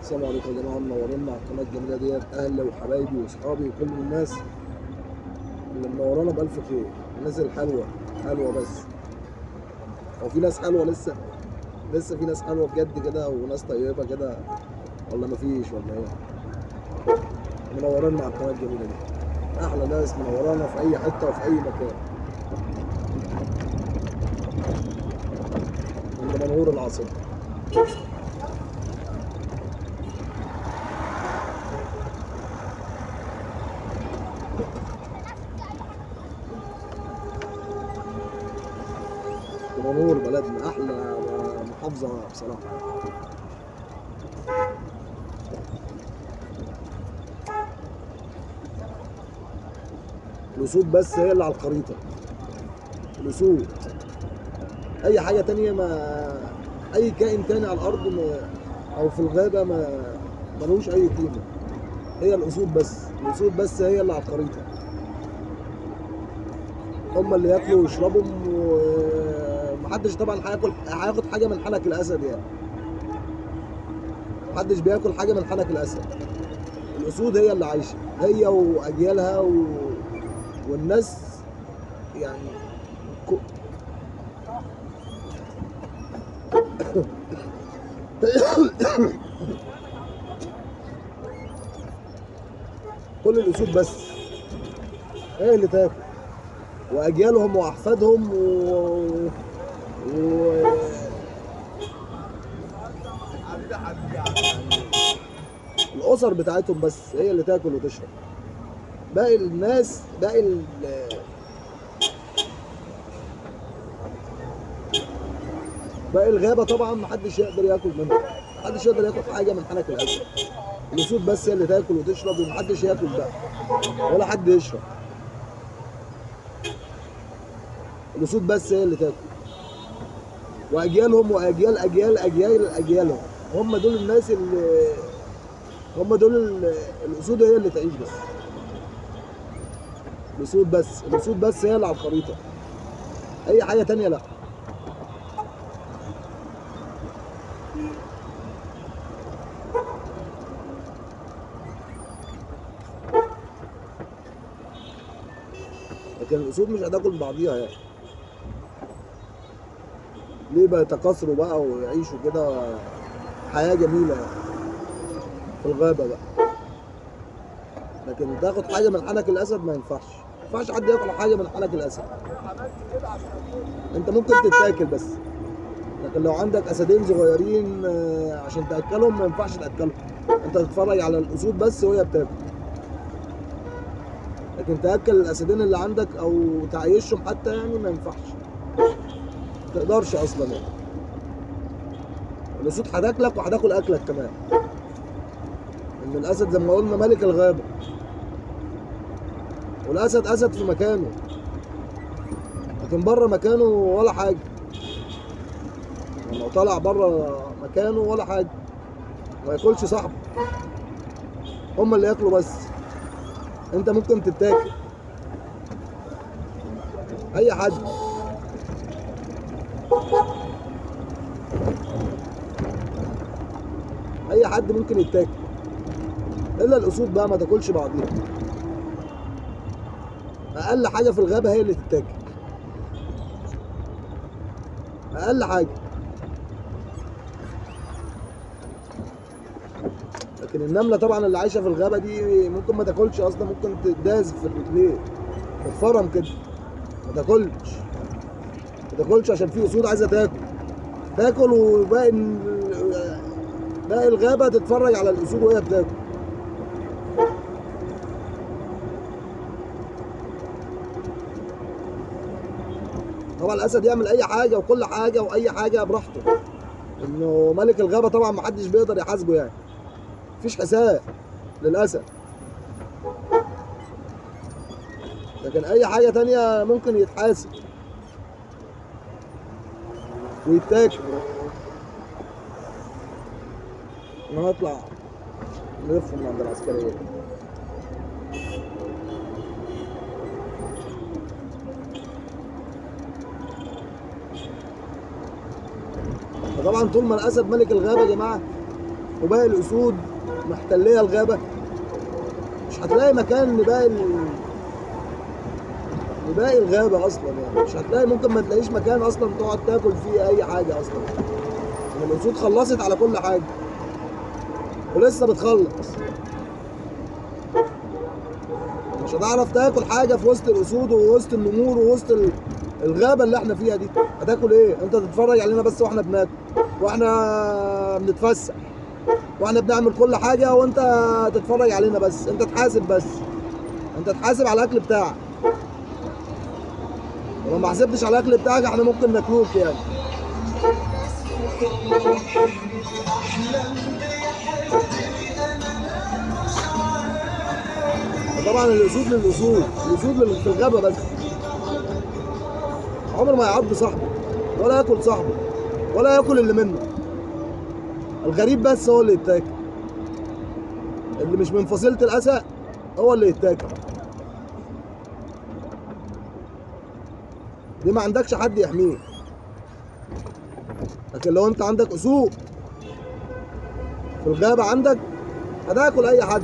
السلام عليكم يا جماعه، منورين على القناه الجميله ديت، اهلي وحبايبي واصحابي وكل الناس اللي منورانا بالف خير. الناس الحلوه حلوه بس. هو في ناس حلوه لسه في ناس حلوه بجد كده وناس طيبه كده، ولا مفيش ولا ايه؟ منورين على القناه الجميله دي، احلى ناس منورانا في اي حته وفي اي مكان. من منور العاصمه. منور بلدنا احلى محافظه بصراحه. الاسود بس هي اللي على الخريطه، الاسود. اي حاجه تانية، ما اي كائن تاني على الارض او في الغابه ملوش اي قيمه. هي الاسود بس، الاسود بس هي اللي على الخريطه. هم اللي ياكلوا ويشربوا، ومحدش طبعا هياخد حاجه من حنك الاسد يعني. محدش بياكل حاجه من حنك الاسد. الاسود هي اللي عايشه، هي واجيالها والناس يعني. ك- كل الاسود بس هي اللي تاكل، واجيالهم واحفادهم و... الاسر بتاعتهم بس هي اللي تاكل وتشرب. باقي الناس، باقي الغابه طبعا محدش يقدر ياكل منها، محدش يقدر ياكل حاجه من حنك الاسد. الاسود بس هي اللي تاكل وتشرب، ومحدش ياكل بقى ولا حد يشرب. الاسود بس هي اللي تاكل، واجيالهم واجيال اجيال اجيال اجيالهم. هم دول الناس اللي هم دول الاسود هي اللي تعيش بس. الاسود بس، الاسود بس هي اللي على الخريطه. اي حاجه تانية لا. لكن الاسود مش هتاكل بعضيها يعني. ليه بقى يتكاثروا بقى ويعيشوا كده حياه جميله يعني في الغابه بقى. لكن تاخد حاجه من حنك الاسد ما ينفعش. ما ينفعش حد ياكل حاجه من حنك الاسد. انت ممكن تتاكل بس، لكن لو عندك اسدين صغيرين عشان تاكلهم ما ينفعش تاكلهم. انت تتفرج على الاسود بس وهي بتاكل، لكن تاكل الاسدين اللي عندك او تعيشهم حتى يعني ما ينفعش. ما تقدرش اصلا يعني. الاسود هتاكلك وهتاكل اكلك كمان. ان الاسد زي ما قلنا ملك الغابه، والاسد اسد في مكانه، لكن بره مكانه ولا حاجه. يعني لو طلع بره مكانه ولا حاجه، ما ياكلش صاحبه. هما اللي ياكلوا بس. انت ممكن تتاكل، اي حد. اي حد ممكن يتاكل، الا الاسود بقى ما تاكلش بعضيها. اقل حاجه في الغابه هي اللي تتاكل، اقل حاجه. لكن النمله طبعا اللي عايشه في الغابه دي ممكن ما تاكلش اصلا، ممكن تداس في الرجلين، تتفرم كده. ما تاكلش، ما تاكلش عشان في اسود عايزه تاكل باقي الغابه تتفرج على الاسود وهي بتاكل. طبعا الاسد يعمل اي حاجه وكل حاجه واي حاجه براحته، انه ملك الغابه طبعا ما حدش بيقدر يحاسبه يعني. مفيش حساب للاسد. لكن اي حاجه تانية ممكن يتحاسب ويتاكل. انا هطلع نلف من عند العسكريه. فطبعا طول ما الاسد ملك الغابه يا جماعه، وباقي الاسود محتليه الغابه، مش هتلاقي مكان لباقي الغابه اصلا. يعني مش هتلاقي، ممكن ما تلاقيش مكان اصلا تقعد تاكل فيه اي حاجه اصلا. يعني الاسود خلصت على كل حاجه ولسه بتخلص. مش هتعرف تاكل حاجه في وسط الاسود ووسط النمور ووسط الغابه اللي احنا فيها دي. هتاكل ايه؟ انت تتفرج علينا بس واحنا بناكل، واحنا بنتفسح، واحنا بنعمل كل حاجه، وانت تتفرج علينا بس. انت تحاسب بس، انت تحاسب على الاكل بتاعك. ولو ما حسبتش على الاكل بتاعك احنا ممكن ناكلوك يعني. طبعا الاسود للاسود، الاسود في الغابه بس. عمر ما يعض صاحبه ولا ياكل صاحبه ولا ياكل اللي منه. الغريب بس هو اللي يتاكل، اللي مش من فصيله الاسد هو اللي يتاكل. دي ما عندكش حد يحميه. لكن لو انت عندك اسود في الغابه عندك، هتاكل اي حد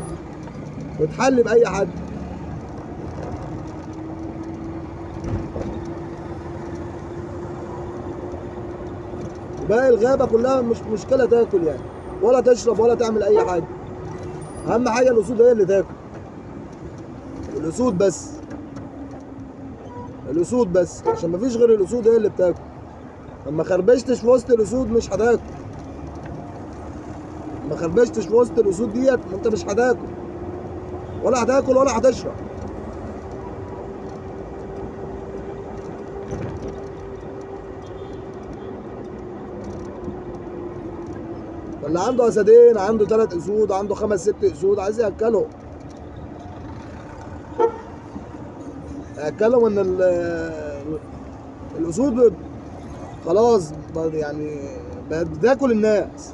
وتحلي باي حد. باقي الغابه كلها مش مشكله تاكل يعني، ولا تشرب ولا تعمل اي حاجه. اهم حاجه الاسود هي اللي تاكل. الاسود بس، الاسود بس، عشان مفيش غير الاسود هي اللي بتاكل. اما خربشتش في وسط الاسود مش هتاكل. ما خربشتش في وسط الاسود ديت انت مش هتاكل، ولا هتاكل ولا هتشرب. فاللي عنده اسدين، عنده 3 اسود، عنده 5 6 اسود، عايز ياكلهم. ياكلهم ان الاسود خلاص يعني بقت بتاكل الناس،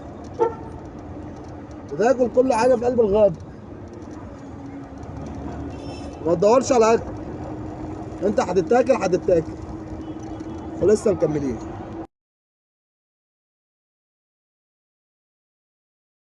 بتاكل كل حاجه في قلب الغابه. ما تدورش على اكل، انت هتتاكل هتتاكل. ولسه مكملين.